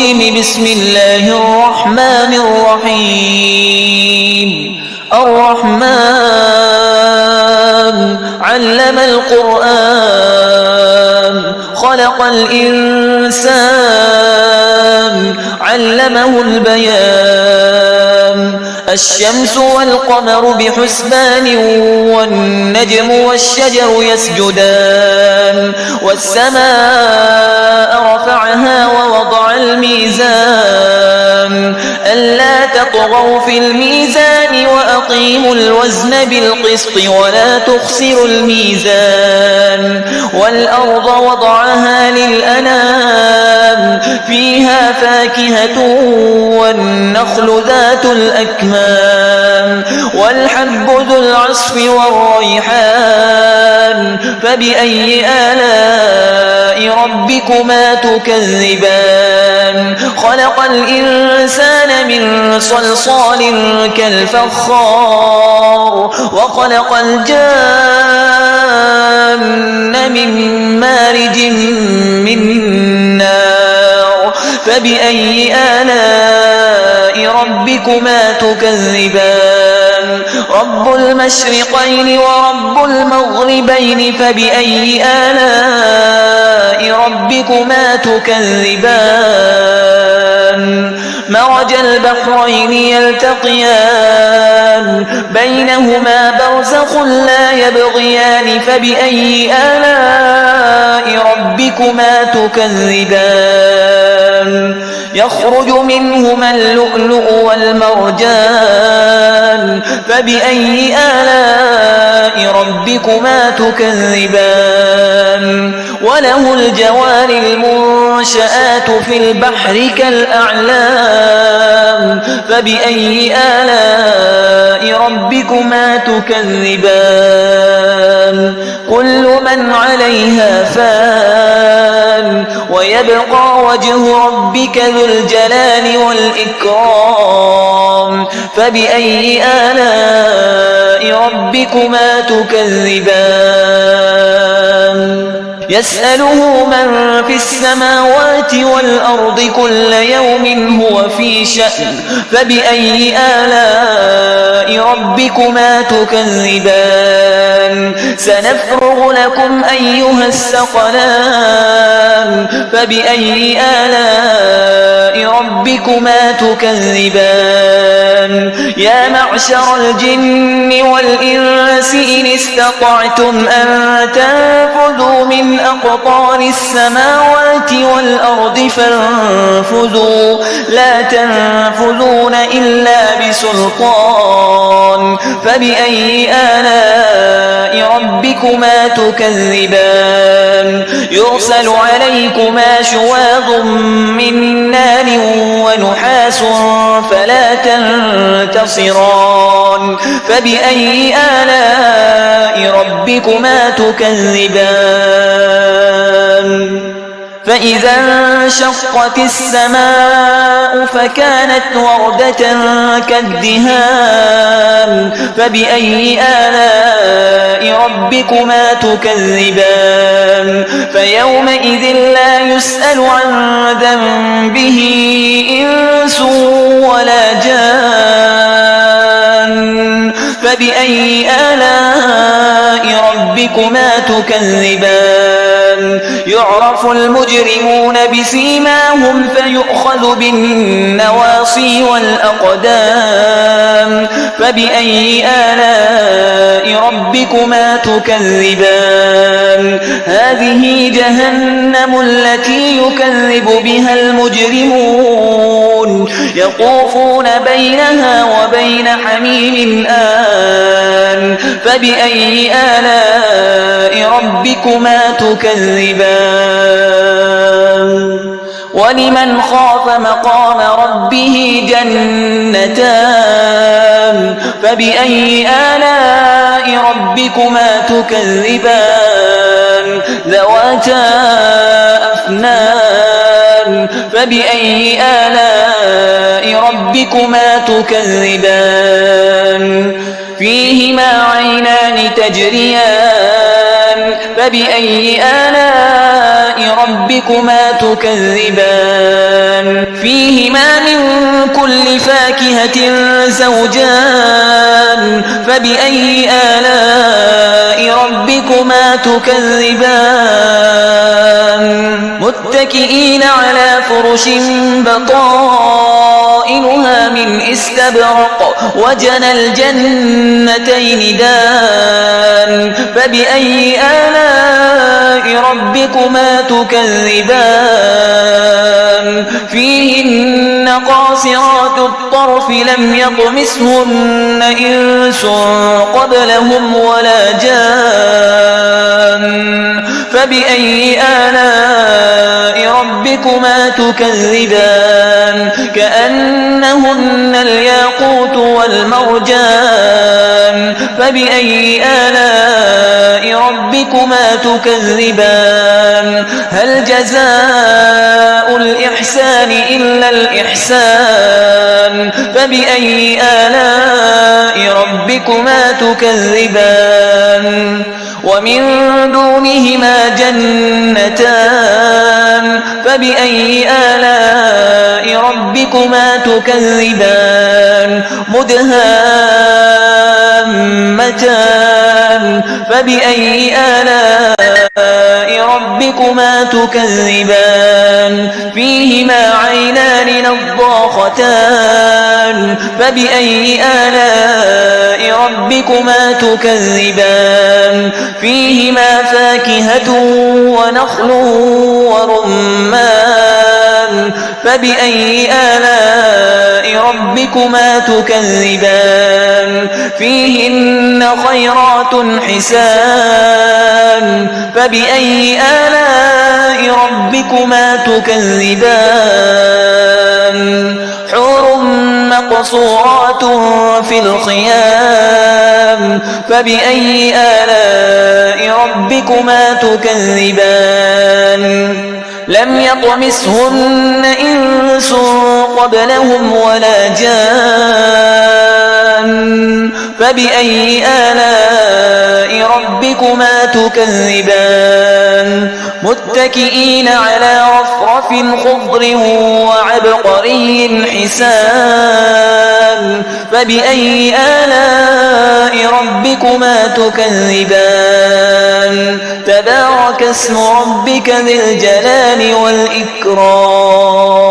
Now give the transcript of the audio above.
الرجيم. بسم الله الرحمن الرحيم. الرحمن علم القرآن خلق الإنسان علمه البيان. الشمس والقمر بحسبان والنجم والشجر يسجدان. والسماء رفعها ووضع الميزان ألا تطغوا في الميزان وأقيموا الوزن بالقسط ولا تخسروا الميزان. والأرض وضعها للأنام فيها فاكهة والنخل ذات الأكمام والحب ذو العصف والريحان. فبأي آلاء ربكما تكذبان. خلق الإنسان من صلصال كالفخار وخلق الجان من مارج من نار. فبأي آلاء ربكما تكذبان. رب المشرقين ورب المغربين. فبأي آلاء ربكما تكذبان. مرج البحرين يلتقيان بينهما برزخ لا يبغيان. فبأي آلاء ربكما تكذبان. يخرج منهما اللؤلؤ والمرجان. فبأي آلاء ربكما تكذبان. وله الجوار المنشآت في البحر كالأعلام. فبأي آلاء ربكما تكذبان. كل من عليها فان ويبقى وجه ربك ذو الجلال والإكرام. فبأي آلاء ربكما تكذبان. يسأله من في السماوات والأرض كل يوم هو في شأن. فبأي آلاء ربكما تكذبان. سنفرغ لكم أيها الثقلان. فبأي آلاء ربكما تكذبان. يا معشر الجن والإنس إن استطعتم أن تنفذوا من أقطار السماوات والأرض فانفذوا لا تنفذون إلا بسلطان. فبأي آلاء ربكما تكذبان. يرسل عليكما شواظ من نار ونحاس فلا تنتصران. فبأي آلاء ربكما تكذبان. فإذا انشقت السماء فكانت وردة كالدهان. فبأي آلاء ربكما تكذبان. فيومئذ لا يسأل عن ذنبه إنس ولا جان. فبأي آلاء ربكما تكذبان. يعرف المجرمون بسيماهم فيؤخذ بالنواصي والأقدام. فبأي آلاء ربكما تكذبان. هذه جهنم التي يكذب بها المجرمون. يطوفون بينها وبين حميم آن. فبأي آلاء ربكما تكذبان. ولمن خاف مقام ربه جنتان. فبأي آلاء ربكما تكذبان. ذواتا أفنان. فبأي آلاء ربكما تكذبان. فيهما عينان تجريان. فبأي آلاء ربكما تكذبان. فيهما من كل فاكهة زوجان فبأي آلاء ربكما تكذبان متكئين على فرش بطائنها من استبرق وجنى الجنتين دان فبأي آلاء ربكما تكذبان فيهن قاصرات الطرف لم يطمثهن إنس قبلهم ولا جان فبأي آلاء ربكما تكذبان كأنهن الياقوت والمرجان فبأي آلاء ربكما تكذبان هل جزاء الإحسان إلا الإحسان فبأي آلاء ربكما تكذبان ومن دونهما جنتان فبأي آلاء ربكما تكذبان مدهامتان فبأي آلاء ربكما تكذبان فيهما عينان نضاختان فبأي آلاء ربكما تكذبان فيهما فاكهة ونخل ورمان فبأي آلاء ربكما تكذبان فيهن خيرات حسان فبأي آلاء ربكما تكذبان حور مقصورات في الخيام فبأي آلاء ربكما تكذبان لم يطمثهن إنس قبلهم ولا جان فبأي آلاء ربكما تكذبان متكئين على رفرف خضر وعبقري حسان فبأي آلاء ربكما تكذبان تبارك اسم ربك ذي الجلال والإكرام